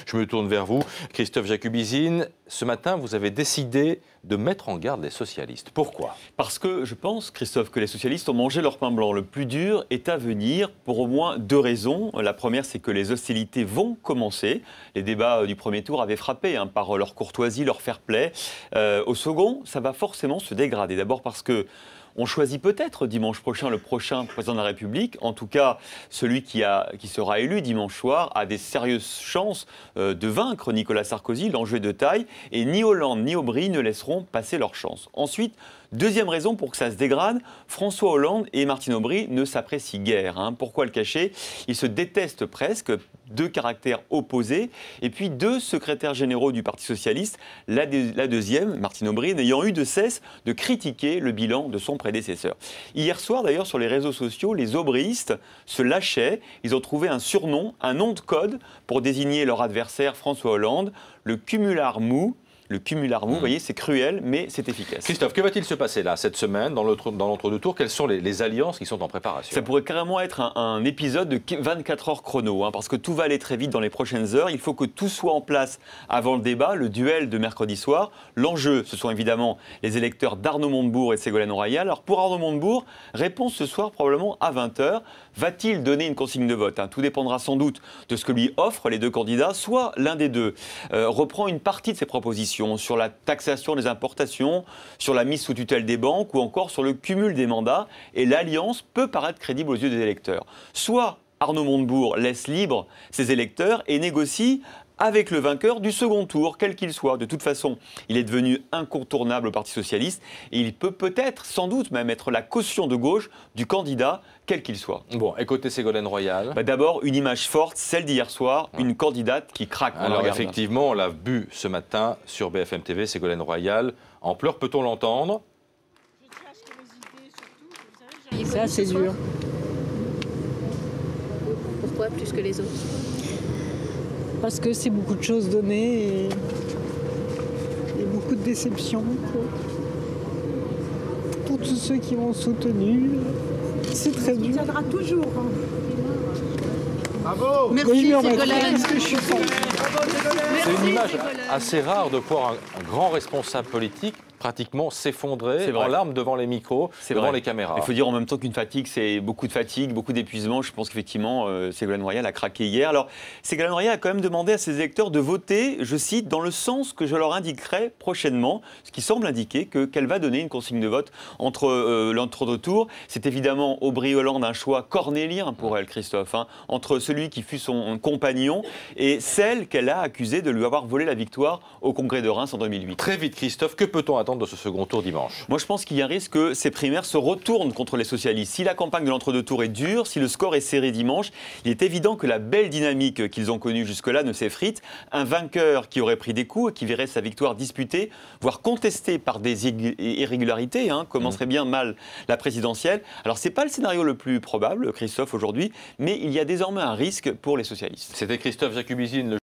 Je me tourne vers vous. Christophe Jacubizine, ce matin, vous avez décidé de mettre en garde les socialistes. Pourquoi? Parce que je pense, Christophe, que les socialistes ont mangé leur pain blanc. Le plus dur est à venir pour au moins deux raisons. La première, c'est que les hostilités vont commencer. Les débats du premier tour avaient frappé par leur courtoisie, leur fair-play. Au second, ça va forcément se dégrader. D'abord parce que on choisit peut-être dimanche prochain le prochain président de la République. En tout cas, celui qui sera élu dimanche soir a des sérieuses chances de vaincre Nicolas Sarkozy. L'enjeu est de taille. Et ni Hollande ni Aubry ne laisseront passer leur chance. Ensuite, deuxième raison pour que ça se dégrade, François Hollande et Martine Aubry ne s'apprécient guère. Pourquoi le cacher? Ils se détestent presque, deux caractères opposés, et puis deux secrétaires généraux du Parti socialiste, la deuxième, Martine Aubry, n'ayant eu de cesse de critiquer le bilan de son prédécesseur. Hier soir, d'ailleurs, sur les réseaux sociaux, les aubryistes se lâchaient. Ils ont trouvé un surnom, un nom de code pour désigner leur adversaire François Hollande, le cumular mou. Le cumular mou, vous voyez, c'est cruel, mais c'est efficace. Christophe, que va-t-il se passer là, cette semaine, dans l'entre-deux-tours? Quelles sont les alliances qui sont en préparation? Ça pourrait carrément être un épisode de 24 heures chrono, parce que tout va aller très vite dans les prochaines heures. Il faut que tout soit en place avant le débat, le duel de mercredi soir. L'enjeu, ce sont évidemment les électeurs d'Arnaud Montebourg et de Ségolène Royal. Alors pour Arnaud Montebourg, réponse ce soir probablement à 20 h. Va-t-il donner une consigne de vote? Tout dépendra sans doute de ce que lui offrent les deux candidats. Soit l'un des deux reprend une partie de ses propositions sur la taxation des importations, sur la mise sous tutelle des banques ou encore sur le cumul des mandats. Et l'alliance peut paraître crédible aux yeux des électeurs. Soit Arnaud Montebourg laisse libre ses électeurs et négocie avec le vainqueur du second tour, quel qu'il soit. De toute façon, il est devenu incontournable au Parti socialiste et il peut peut-être, sans doute même, être la caution de gauche du candidat, quel qu'il soit. Bon, et côté Ségolène Royal? D'abord, une image forte, celle d'hier soir, une candidate qui craque. Alors effectivement, on l'a vu ce matin sur BFM TV, Ségolène Royal. En pleurs, peut-on l'entendre? Ça, c'est dur. Pourquoi plus que les autres? Parce que c'est beaucoup de choses données et beaucoup de déceptions pour tous ceux qui m'ont soutenu. C'est très dur. Ça tiendra toujours. Bravo! Merci Ségolène. Parce que je suis forte. C'est une image assez rare de voir un grand responsable politique pratiquement s'effondrer en larmes devant les micros, devant les caméras. Il faut dire en même temps qu'une fatigue, c'est beaucoup de fatigue, beaucoup d'épuisement. Je pense qu'effectivement, Ségolène Royal a craqué hier. Alors, Ségolène Royal a quand même demandé à ses électeurs de voter, je cite, dans le sens que je leur indiquerai prochainement, ce qui semble indiquer qu'elle va donner une consigne de vote entre l'entre-deux tours. C'est évidemment Aubry-Hollande un choix cornélien pour elle, Christophe, entre celui qui fut son compagnon et celle qu'elle a accusée de lui avoir volé la victoire au Congrès de Reims en 2008. Très vite, Christophe, que peut-on attendre de ce second tour dimanche? Moi, je pense qu'il y a un risque que ces primaires se retournent contre les socialistes. Si la campagne de l'entre-deux tours est dure, si le score est serré dimanche, il est évident que la belle dynamique qu'ils ont connue jusque-là ne s'effrite. Un vainqueur qui aurait pris des coups et qui verrait sa victoire disputée, voire contestée par des irrégularités, commencerait bien mal la présidentielle. Alors, ce n'est pas le scénario le plus probable, Christophe, aujourd'hui, mais il y a désormais un risque pour les socialistes. C'était Christophe Jacubizine.